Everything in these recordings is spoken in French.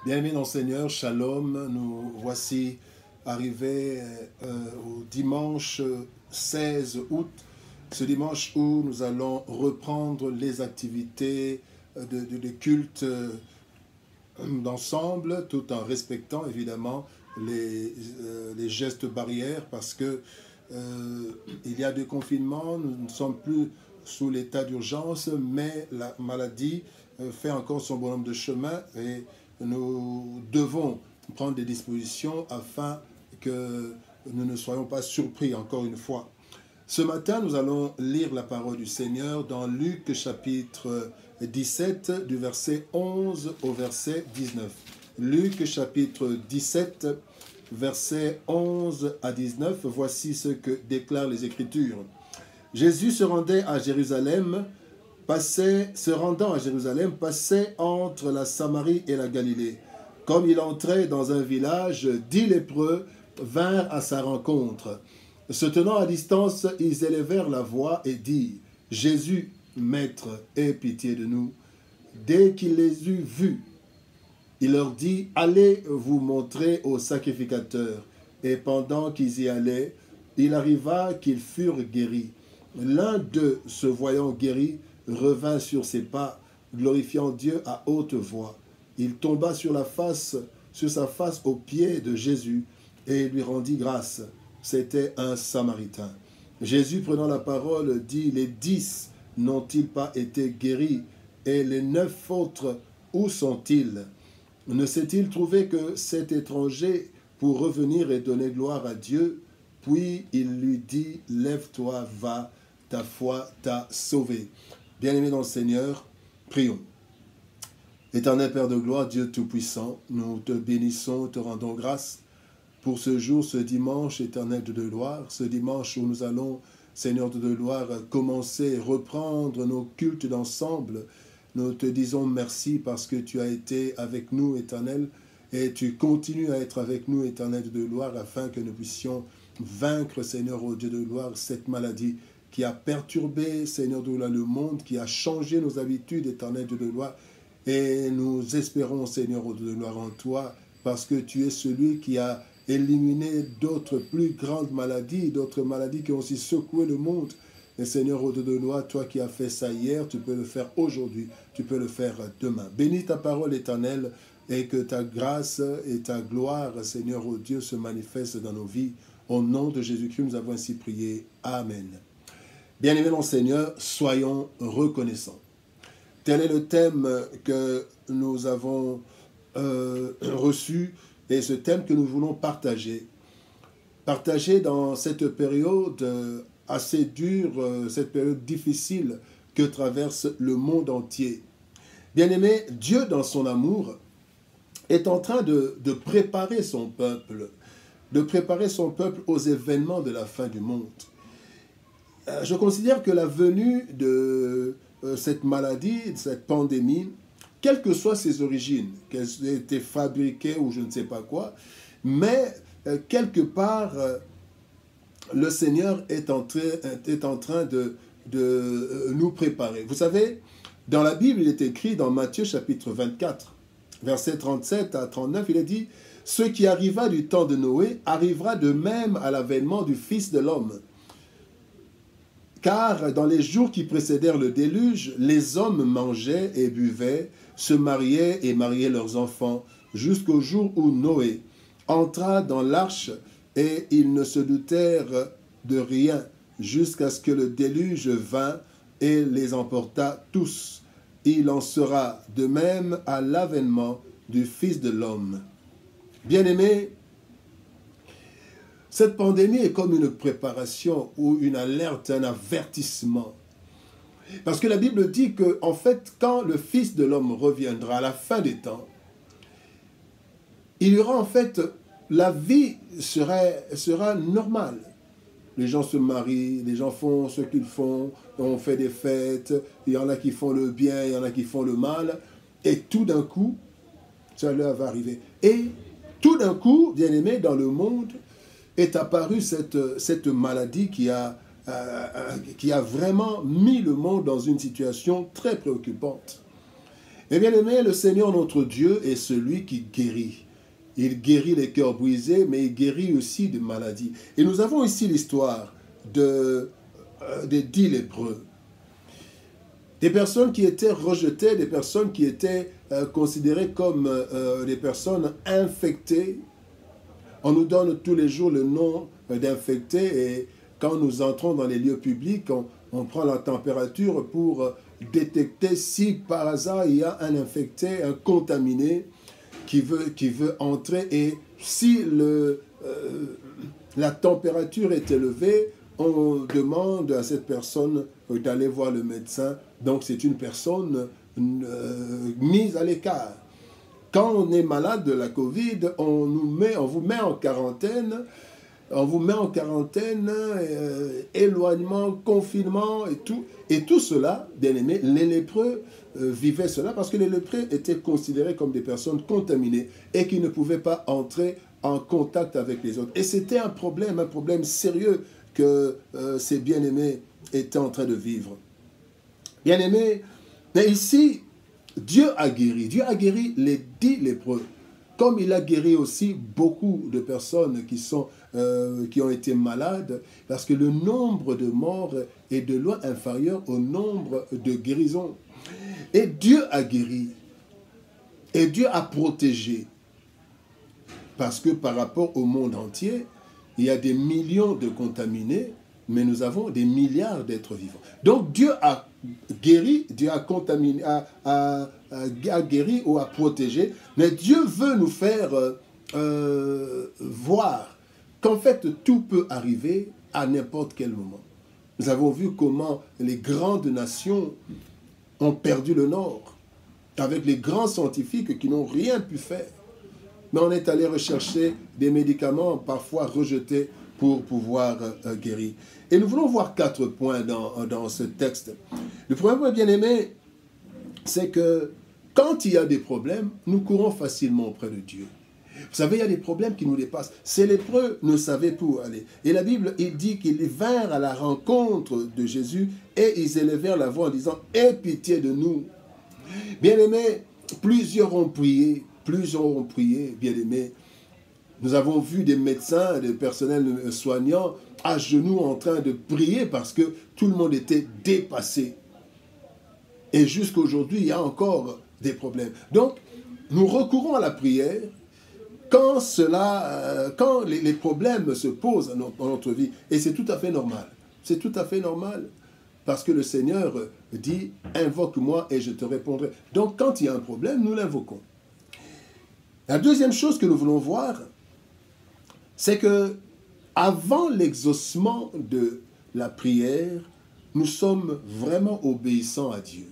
Bien-aimés dans le Seigneur, Shalom, nous voici arrivés au dimanche 16 août, ce dimanche où nous allons reprendre les activités de culte d'ensemble, tout en respectant évidemment les gestes barrières, parce que il y a des confinements, nous ne sommes plus sous l'état d'urgence, mais la maladie fait encore son bonhomme de chemin et nous devons prendre des dispositions afin que nous ne soyons pas surpris encore une fois. Ce matin, nous allons lire la parole du Seigneur dans Luc chapitre 17 du verset 11 au verset 19. Luc chapitre 17, versets 11 à 19, voici ce que déclarent les Écritures. Jésus se rendant à Jérusalem, passait entre la Samarie et la Galilée. Comme il entrait dans un village, 10 lépreux vinrent à sa rencontre. Se tenant à distance, ils élevèrent la voix et dirent : « Jésus, Maître, aie pitié de nous. » Dès qu'il les eut vus, il leur dit : « Allez vous montrer aux sacrificateurs. » Et pendant qu'ils y allaient, il arriva qu'ils furent guéris. L'un d'eux, se voyant guéri, revint sur ses pas, glorifiant Dieu à haute voix. Il tomba sur sa face aux pieds de Jésus et lui rendit grâce. C'était un Samaritain. Jésus, prenant la parole, dit : « Les 10 n'ont-ils pas été guéris? Et les 9 autres, où sont-ils? Ne s'est-il trouvé que cet étranger pour revenir et donner gloire à Dieu? » Puis il lui dit : « Lève-toi, va, ta foi t'a sauvé. » Bien-aimés dans le Seigneur, prions. Éternel Père de gloire, Dieu Tout-Puissant, nous te bénissons, te rendons grâce pour ce jour, ce dimanche éternel de gloire, ce dimanche où nous allons, Seigneur de gloire, commencer, reprendre nos cultes d'ensemble. Nous te disons merci parce que tu as été avec nous, éternel, et tu continues à être avec nous, éternel de gloire, afin que nous puissions vaincre, Seigneur, ô Dieu de gloire, cette maladie qui a perturbé, Seigneur de gloire, le monde, qui a changé nos habitudes, éternel Dieu de gloire. Et nous espérons, Seigneur ô Dieu de gloire, en toi, parce que tu es celui qui a éliminé d'autres plus grandes maladies, d'autres maladies qui ont aussi secoué le monde. Et Seigneur ô Dieu de gloire, toi qui as fait ça hier, tu peux le faire aujourd'hui, tu peux le faire demain. Bénis ta parole éternelle et que ta grâce et ta gloire, Seigneur ô Dieu, se manifestent dans nos vies. Au nom de Jésus-Christ, nous avons ainsi prié. Amen. Bien-aimés dans le Seigneur, soyons reconnaissants. Tel est le thème que nous avons reçu et ce thème que nous voulons partager. Partager dans cette période assez dure, cette période difficile que traverse le monde entier. Bien-aimés, Dieu, dans son amour, est en train de préparer son peuple, aux événements de la fin du monde. Je considère que la venue de cette maladie, de cette pandémie, quelles que soient ses origines, qu'elles aient été fabriquées ou je ne sais pas quoi, mais quelque part, le Seigneur est en train de nous préparer. Vous savez, dans la Bible, il est écrit dans Matthieu chapitre 24, versets 37 à 39, il est dit : « Ce qui arriva du temps de Noé arrivera de même à l'avènement du Fils de l'homme. Car dans les jours qui précédèrent le déluge, les hommes mangeaient et buvaient, se mariaient et mariaient leurs enfants, jusqu'au jour où Noé entra dans l'arche, et ils ne se doutèrent de rien, jusqu'à ce que le déluge vint et les emporta tous. Il en sera de même à l'avènement du Fils de l'homme. » Bien-aimés, cette pandémie est comme une préparation ou une alerte, un avertissement. Parce que la Bible dit que, en fait, quand le Fils de l'homme reviendra à la fin des temps, il y aura en fait, la vie sera normale. Les gens se marient, les gens font ce qu'ils font, on fait des fêtes, il y en a qui font le bien, il y en a qui font le mal, et tout d'un coup, cela va arriver. Et tout d'un coup, bien aimé, dans le monde, est apparue cette maladie qui a vraiment mis le monde dans une situation très préoccupante. Et bien aimé, le Seigneur notre Dieu est celui qui guérit. Il guérit les cœurs brisés, mais il guérit aussi des maladies. Et nous avons ici l'histoire des 10 lépreux. Des personnes qui étaient rejetées, des personnes qui étaient considérées comme des personnes infectées. On nous donne tous les jours le nom d'infectés et quand nous entrons dans les lieux publics, on prend la température pour détecter si par hasard il y a un infecté, un contaminé qui veut entrer. Et si la température est élevée, on demande à cette personne d'aller voir le médecin. Donc c'est une personne mise à l'écart. Quand on est malade de la Covid, on vous met en quarantaine. On vous met en quarantaine, éloignement, confinement et tout. Et tout cela, bien aimé, les lépreux vivaient cela parce que les lépreux étaient considérés comme des personnes contaminées et qui ne pouvaient pas entrer en contact avec les autres. Et c'était un problème sérieux que ces bien-aimés étaient en train de vivre. Bien-aimés, mais ici, Dieu a guéri les 10 lépreux. Comme il a guéri aussi beaucoup de personnes qui ont été malades, parce que le nombre de morts est de loin inférieur au nombre de guérisons. Et Dieu a guéri. Et Dieu a protégé. Parce que par rapport au monde entier, il y a des millions de contaminés, mais nous avons des milliards d'êtres vivants. Donc Dieu a guéri, Dieu a contaminé, a guéri ou a protégé, mais Dieu veut nous faire voir qu'en fait tout peut arriver à n'importe quel moment. Nous avons vu comment les grandes nations ont perdu le nord, avec les grands scientifiques qui n'ont rien pu faire. Mais on est allé rechercher des médicaments parfois rejetés pour pouvoir guérir. Et nous voulons voir 4 points dans ce texte. Le premier point, bien aimé, c'est que quand il y a des problèmes, nous courons facilement auprès de Dieu. Vous savez, il y a des problèmes qui nous dépassent. Ces lépreux ne savaient pas où aller. Et la Bible, il dit qu'ils vinrent à la rencontre de Jésus et ils élevèrent la voix en disant « Aie pitié de nous ». Bien aimé, plusieurs ont prié, bien aimé. Nous avons vu des médecins, des personnels soignants à genoux en train de prier parce que tout le monde était dépassé. Et jusqu'à aujourd'hui, il y a encore des problèmes. Donc, nous recourons à la prière quand les problèmes se posent dans notre vie. Et c'est tout à fait normal. C'est tout à fait normal. Parce que le Seigneur dit « Invoque-moi et je te répondrai ». Donc, quand il y a un problème, nous l'invoquons. La deuxième chose que nous voulons voir, c'est que avant l'exaucement de la prière, nous sommes vraiment obéissants à Dieu.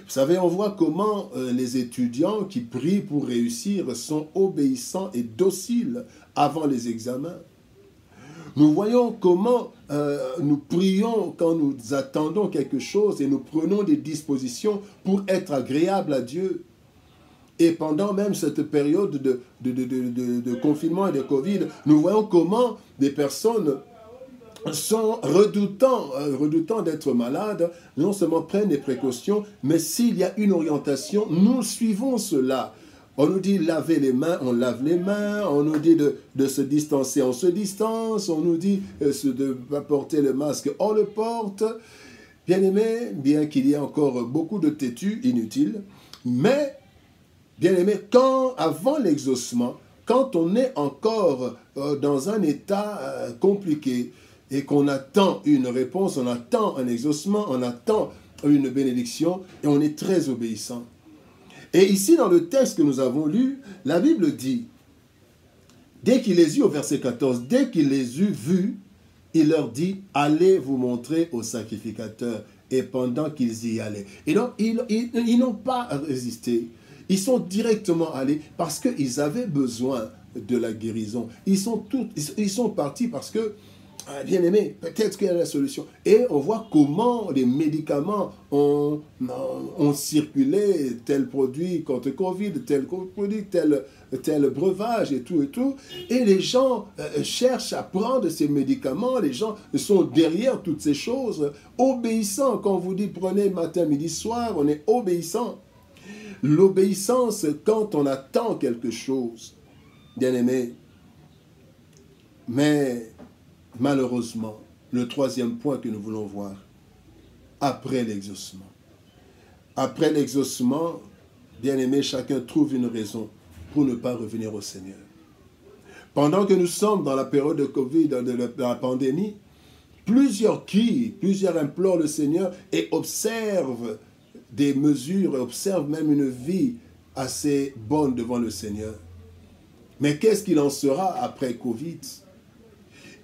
Vous savez, on voit comment les étudiants qui prient pour réussir sont obéissants et dociles avant les examens. Nous voyons comment nous prions quand nous attendons quelque chose et nous prenons des dispositions pour être agréables à Dieu. Et pendant même cette période de confinement et de Covid, nous voyons comment des personnes sont redoutant d'être malades, non seulement prennent des précautions, mais s'il y a une orientation, nous suivons cela. On nous dit laver les mains, on lave les mains, on nous dit de se distancer, on se distance, on nous dit de porter le masque, on le porte. Bien aimé, bien qu'il y ait encore beaucoup de têtus inutiles, mais bien aimé, avant l'exaucement, quand on est encore dans un état compliqué et qu'on attend une réponse, on attend un exaucement, on attend une bénédiction et on est très obéissant. Et ici, dans le texte que nous avons lu, la Bible dit, dès qu'il les eut, au verset 14, dès qu'il les eut vus, il leur dit, allez vous montrer au sacrificateur. Et pendant qu'ils y allaient. Et donc, ils n'ont pas résisté. Ils sont directement allés parce qu'ils avaient besoin de la guérison. Ils sont partis parce que, bien aimé, peut-être qu'il y a la solution. Et on voit comment les médicaments ont circulé, tel produit contre Covid, tel produit, tel breuvage et tout. Et les gens cherchent à prendre ces médicaments, les gens sont derrière toutes ces choses, obéissants. Quand on vous dit prenez matin, midi, soir, on est obéissant. L'obéissance quand on attend quelque chose, bien aimé. Mais malheureusement, le troisième point que nous voulons voir, après l'exaucement. Après l'exaucement, bien aimé, chacun trouve une raison pour ne pas revenir au Seigneur. Pendant que nous sommes dans la période de Covid, de la pandémie, plusieurs crient, plusieurs implorent le Seigneur et observent des mesures, observent même une vie assez bonne devant le Seigneur. Mais qu'est-ce qu'il en sera après Covid?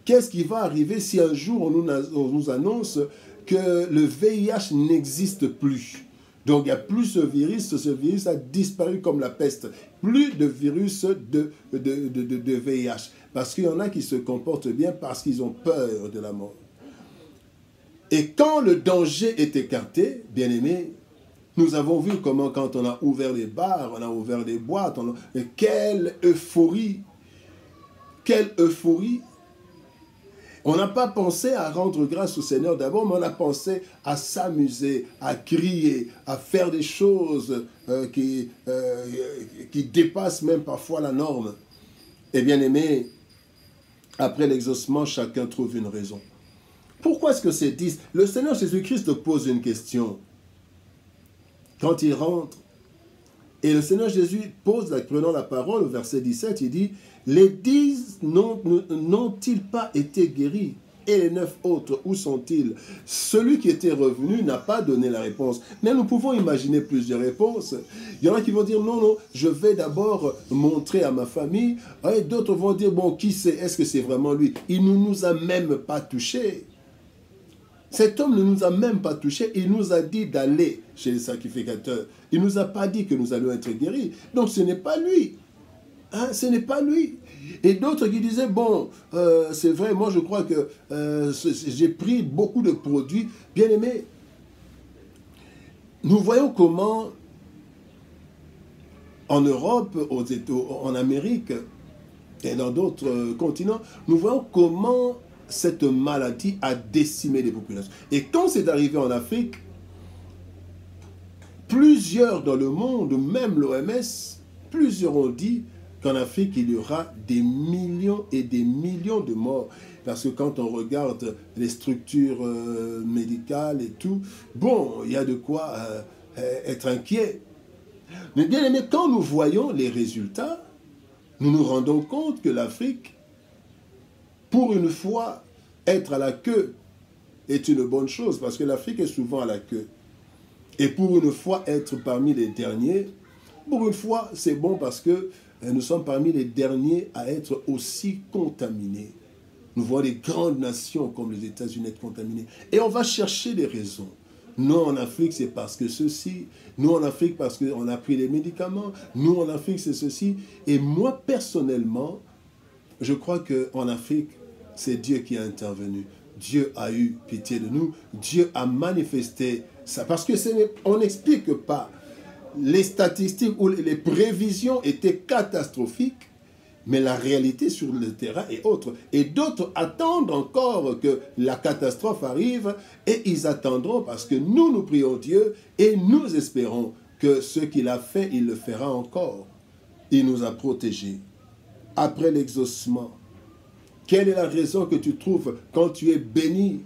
Qu'est-ce qui va arriver si un jour on nous annonce que le VIH n'existe plus? Donc il n'y a plus ce virus a disparu comme la peste. Plus de virus de VIH. Parce qu'il y en a qui se comportent bien parce qu'ils ont peur de la mort. Et quand le danger est écarté, bien aimé, nous avons vu comment quand on a ouvert les bars, on a ouvert les boîtes, quelle euphorie! Quelle euphorie! On n'a pas pensé à rendre grâce au Seigneur d'abord, mais on a pensé à s'amuser, à crier, à faire des choses qui dépassent même parfois la norme. Et bien aimé, après l'exaucement, chacun trouve une raison. Pourquoi est-ce que c'est dit? Le Seigneur Jésus-Christ pose une question. Quand il rentre, et le Seigneur Jésus pose, prenant la parole, au verset 17, il dit, « Les 10 n'ont-ils pas été guéris? Et les 9 autres, où sont-ils » Celui qui était revenu n'a pas donné la réponse. Mais nous pouvons imaginer plusieurs réponses. Il y en a qui vont dire, non, non, je vais d'abord montrer à ma famille. Et d'autres vont dire, bon, qui c'est? Est-ce que c'est vraiment lui? Il ne nous a même pas touchés. Cet homme ne nous a même pas touchés. Il nous a dit d'aller chez les sacrificateurs. Il ne nous a pas dit que nous allions être guéris. Donc ce n'est pas lui. Hein, ce n'est pas lui. Et d'autres qui disaient, bon, c'est vrai, moi je crois que j'ai pris beaucoup de produits. Bien aimés, nous voyons comment en Europe, en Amérique et dans d'autres continents, nous voyons comment cette maladie a décimé les populations. Et quand c'est arrivé en Afrique, plusieurs dans le monde, même l'OMS, plusieurs ont dit qu'en Afrique, il y aura des millions et des millions de morts. Parce que quand on regarde les structures médicales et tout, bon, il y a de quoi être inquiet. Mais bien aimé, quand nous voyons les résultats, nous nous rendons compte que l'Afrique, pour une fois, être à la queue est une bonne chose, parce que l'Afrique est souvent à la queue. Et pour une fois, être parmi les derniers, pour une fois, c'est bon parce que nous sommes parmi les derniers à être aussi contaminés. Nous voyons des grandes nations comme les États-Unis être contaminés. Et on va chercher des raisons. Nous, en Afrique, c'est parce que ceci. Nous, en Afrique, parce qu'on a pris les médicaments. Nous, en Afrique, c'est ceci. Et moi, personnellement, je crois qu'en Afrique, c'est Dieu qui a intervenu. Dieu a eu pitié de nous. Dieu a manifesté ça. Parce que on n'explique pas. Les statistiques ou les prévisions étaient catastrophiques, mais la réalité sur le terrain est autre. Et d'autres attendent encore que la catastrophe arrive, et ils attendront parce que nous prions Dieu et nous espérons que ce qu'il a fait, il le fera encore. Il nous a protégés. Après l'exaucement, quelle est la raison que tu trouves quand tu es béni?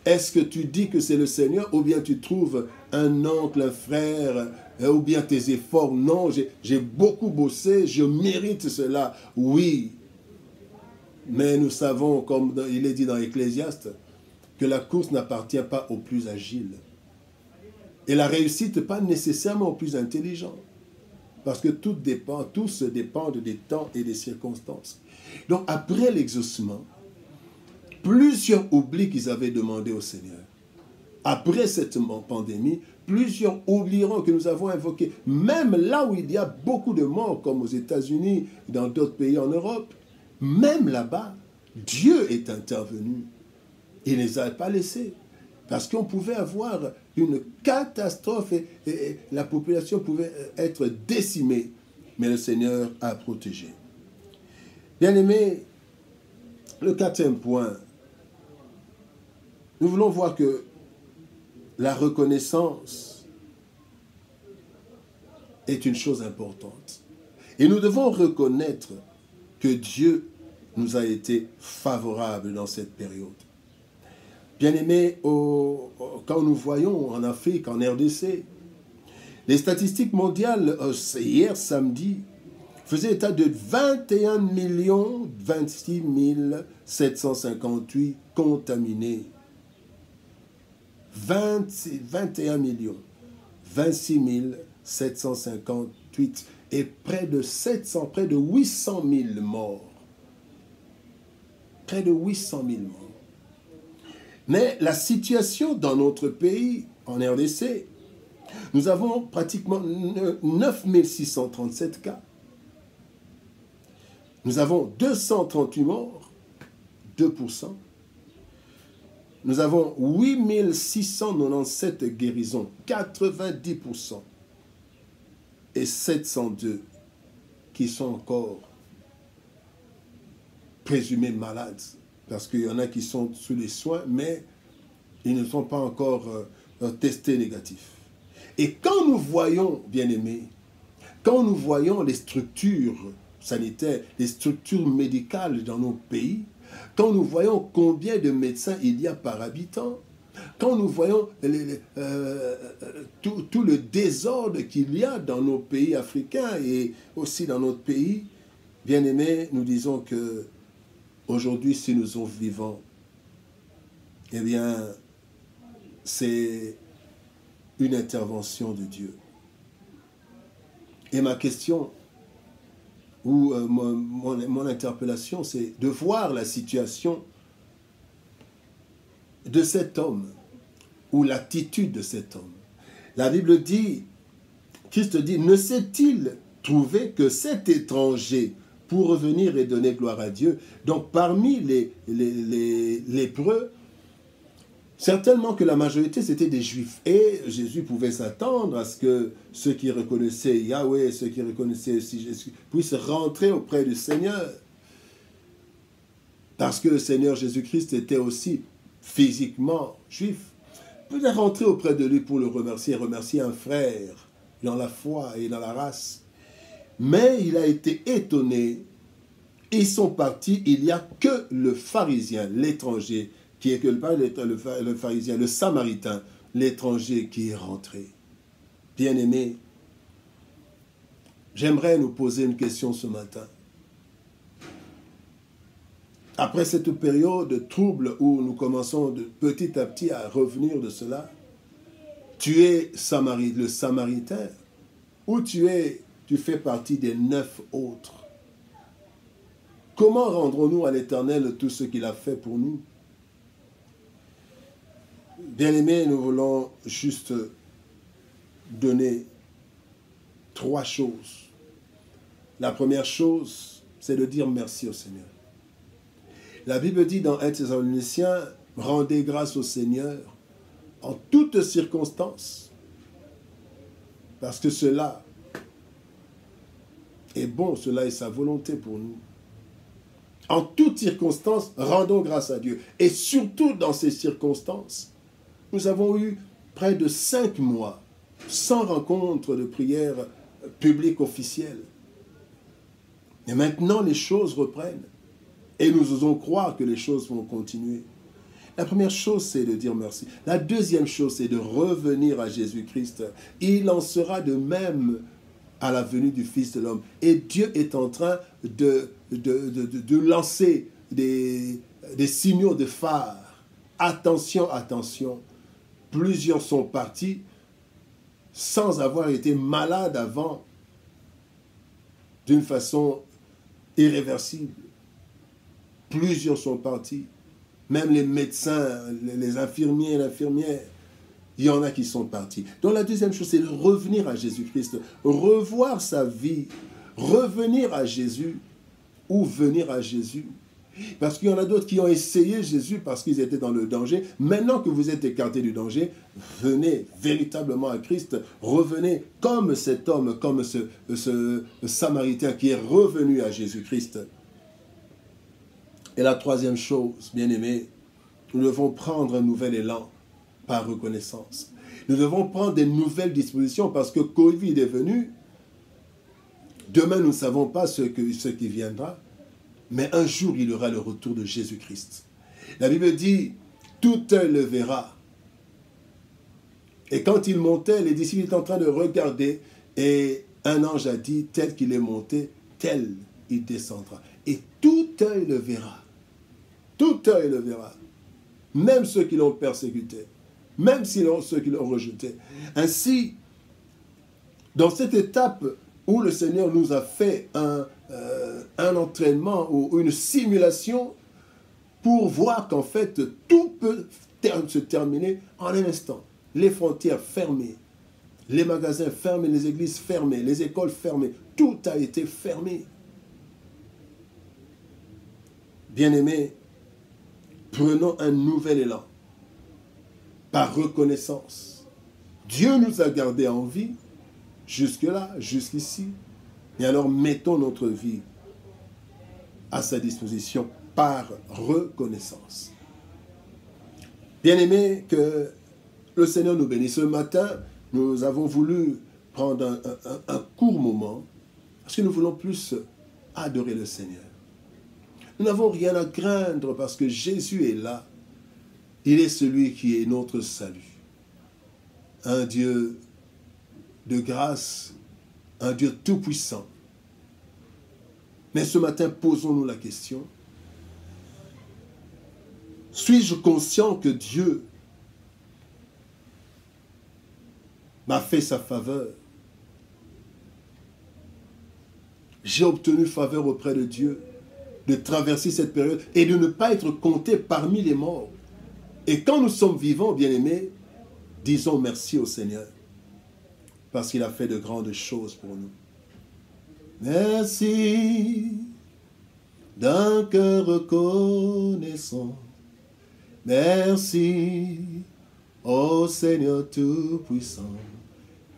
Est-ce que tu dis que c'est le Seigneur ou bien tu trouves un oncle, un frère, ou bien tes efforts? Non, j'ai beaucoup bossé, je mérite cela. Oui, mais nous savons, comme il est dit dans Ecclésiaste, que la course n'appartient pas aux plus agiles. Et la réussite pas nécessairement aux plus intelligents. Parce que tout se dépendent des temps et des circonstances. Donc après l'exaucement, plusieurs oublient qu'ils avaient demandé au Seigneur. Après cette pandémie, plusieurs oublieront que nous avons invoqué. Même là où il y a beaucoup de morts, comme aux États-Unis, dans d'autres pays en Europe, même là-bas, Dieu est intervenu. Il ne les a pas laissés. Parce qu'on pouvait avoir une catastrophe et la population pouvait être décimée. Mais le Seigneur a protégé. Bien-aimés, le quatrième point, nous voulons voir que la reconnaissance est une chose importante. Et nous devons reconnaître que Dieu nous a été favorable dans cette période. Bien-aimés, quand nous voyons en Afrique, en RDC, les statistiques mondiales, hier samedi, faisaient état de 21 26 758 contaminés. 21 26 758 et près de 800 000 morts. Près de 800 000 morts. Mais la situation dans notre pays, en RDC, nous avons pratiquement 9 637 cas. Nous avons 238 morts, 2%. Nous avons 8 697 guérisons, 90%. Et 702 qui sont encore présumés malades. Parce qu'il y en a qui sont sous les soins, mais ils ne sont pas encore testés négatifs. Et quand nous voyons, bien-aimés, quand nous voyons les structures sanitaires, les structures médicales dans nos pays, quand nous voyons combien de médecins il y a par habitant, quand nous voyons tout le désordre qu'il y a dans nos pays africains et aussi dans notre pays, bien-aimés, nous disons que aujourd'hui, si nous sommes vivants, eh bien, c'est une intervention de Dieu. Et ma question, ou mon interpellation, c'est de voir la situation de cet homme, ou l'attitude de cet homme. La Bible dit, Christ dit, ne s'est-il trouvé que cet étranger pour revenir et donner gloire à Dieu? Donc parmi les lépreux, certainement que la majorité c'était des Juifs. Et Jésus pouvait s'attendre à ce que ceux qui reconnaissaient Yahweh, ceux qui reconnaissaient aussi Jésus, puissent rentrer auprès du Seigneur. Parce que le Seigneur Jésus-Christ était aussi physiquement juif. Peut-être rentrer auprès de lui pour le remercier un frère dans la foi et dans la race. Mais il a été étonné. Ils sont partis, il n'y a que le pharisien, l'étranger, qui est que le pharisien, le samaritain, l'étranger qui est rentré. Bien-aimés, j'aimerais nous poser une question ce matin. Après cette période de trouble où nous commençons de petit à petit à revenir de cela, tu es le samaritain ou tu fais partie des 9 autres. Comment rendrons-nous à l'Éternel tout ce qu'il a fait pour nous? Bien-aimés, nous voulons juste donner 3 choses. La première chose, c'est de dire merci au Seigneur. La Bible dit dans 1 Thessaloniciens, rendez grâce au Seigneur en toutes circonstances, parce que cela est bon, cela est sa volonté pour nous. En toutes circonstances, rendons grâce à Dieu. Et surtout dans ces circonstances, nous avons eu près de 5 mois sans rencontre de prière publique officielle. Et maintenant, les choses reprennent. Et nous osons croire que les choses vont continuer. La première chose, c'est de dire merci. La deuxième chose, c'est de revenir à Jésus-Christ. Il en sera de même à la venue du Fils de l'homme. Et Dieu est en train de lancer des signaux de phare. Attention, attention. Plusieurs sont partis sans avoir été malades avant d'une façon irréversible. Plusieurs sont partis. Même les médecins, les infirmiers et l'infirmière, il y en a qui sont partis. Donc la deuxième chose, c'est de revenir à Jésus-Christ, revoir sa vie, revenir à Jésus ou venir à Jésus. Parce qu'il y en a d'autres qui ont essayé Jésus parce qu'ils étaient dans le danger. Maintenant que vous êtes écartés du danger, venez véritablement à Christ. Revenez comme cet homme, comme ce Samaritain qui est revenu à Jésus-Christ. Et la troisième chose, bien-aimés, nous devons prendre un nouvel élan par reconnaissance. Nous devons prendre des nouvelles dispositions parce que Covid est venu Demain, nous ne savons pas ce qui viendra, mais un jour, il y aura le retour de Jésus-Christ. La Bible dit, tout œil le verra. Et quand il montait, les disciples étaient en train de regarder, et un ange a dit, tel qu'il est monté, tel il descendra. Et tout œil le verra. Tout œil le verra. Même ceux qui l'ont persécuté. Même ceux qui l'ont rejeté. Ainsi, dans cette étape où le Seigneur nous a fait un entraînement ou une simulation pour voir qu'en fait, tout peut se terminer en un instant. Les frontières fermées, les magasins fermés, les églises fermées, les écoles fermées, tout a été fermé. Bien-aimés, prenons un nouvel élan, par reconnaissance. Dieu nous a gardés en vie, jusque-là, jusqu'ici. Et alors mettons notre vie à sa disposition par reconnaissance. Bien-aimés, que le Seigneur nous bénisse. Ce matin, nous avons voulu prendre un court moment parce que nous voulons plus adorer le Seigneur. Nous n'avons rien à craindre parce que Jésus est là. Il est celui qui est notre salut. Un Dieu de grâce, un Dieu tout-puissant. Mais ce matin, posons-nous la question. Suis-je conscient que Dieu m'a fait sa faveur? J'ai obtenu faveur auprès de Dieu de traverser cette période et de ne pas être compté parmi les morts. Et quand nous sommes vivants, bien-aimés, disons merci au Seigneur parce qu'il a fait de grandes choses pour nous. Merci d'un cœur reconnaissant. Merci, ô Seigneur Tout-Puissant.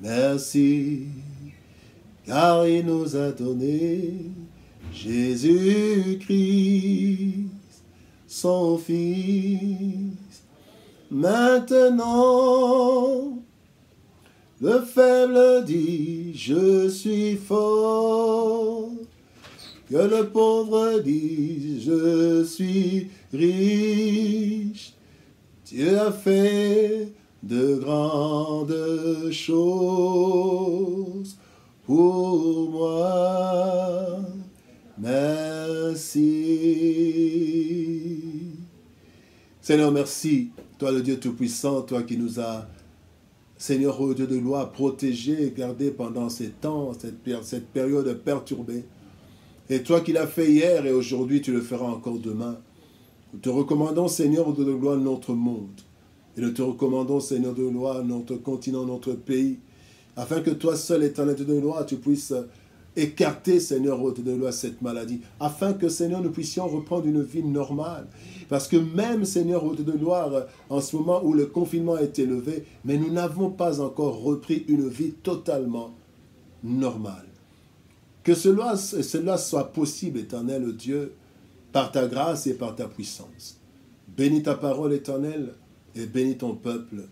Merci, car il nous a donné Jésus-Christ, son Fils. Maintenant, le faible dit, je suis fort. Que le pauvre dit, je suis riche. Dieu a fait de grandes choses pour moi. Merci. Seigneur, merci. Toi, le Dieu Tout-Puissant, toi qui nous as, Seigneur, ô Dieu de gloire, protégés et gardés pendant ces temps, cette période perturbée. Et toi qui l'as fait hier et aujourd'hui, tu le feras encore demain. Nous te recommandons, Seigneur, ô Dieu de gloire, notre monde. Et nous te recommandons, Seigneur de gloire, notre continent, notre pays, afin que toi seul, éternel Dieu de gloire, tu puisses écarter, Seigneur, ô Dieu de gloire, cette maladie, afin que, Seigneur, nous puissions reprendre une vie normale. Parce que même, Seigneur, ô Dieu de gloire, en ce moment où le confinement a été levé, mais nous n'avons pas encore repris une vie totalement normale. Que cela soit possible, éternel Dieu, par ta grâce et par ta puissance. Bénis ta parole, éternelle, et bénis ton peuple.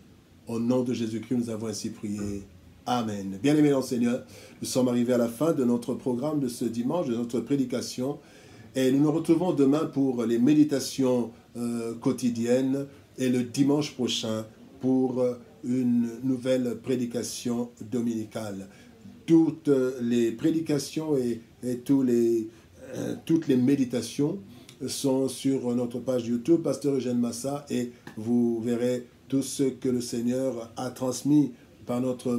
Au nom de Jésus-Christ, nous avons ainsi prié. Amen. Bien-aimés dans le Seigneur, nous sommes arrivés à la fin de notre programme de ce dimanche, de notre prédication. Et nous nous retrouvons demain pour les méditations quotidiennes et le dimanche prochain pour une nouvelle prédication dominicale. Toutes les prédications et toutes les méditations sont sur notre page YouTube, Pasteur Eugène Massa, et vous verrez tout ce que le Seigneur a transmis par notre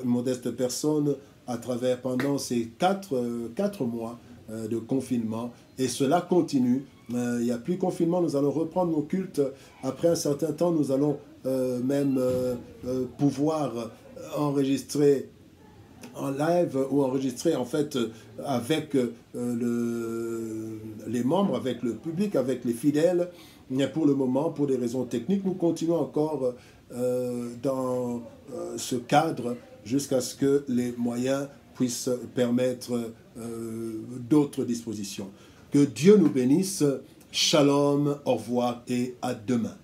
modeste personne à travers pendant ces 4 mois de confinement. Et cela continue. Il n'y a plus de confinement, nous allons reprendre nos cultes. Après un certain temps, nous allons même pouvoir enregistrer en live ou enregistrer en fait avec les membres, avec le public, avec les fidèles. Mais pour le moment, pour des raisons techniques, nous continuons encore dans ce cadre jusqu'à ce que les moyens puissent permettre d'autres dispositions. Que Dieu nous bénisse. Shalom, au revoir et à demain.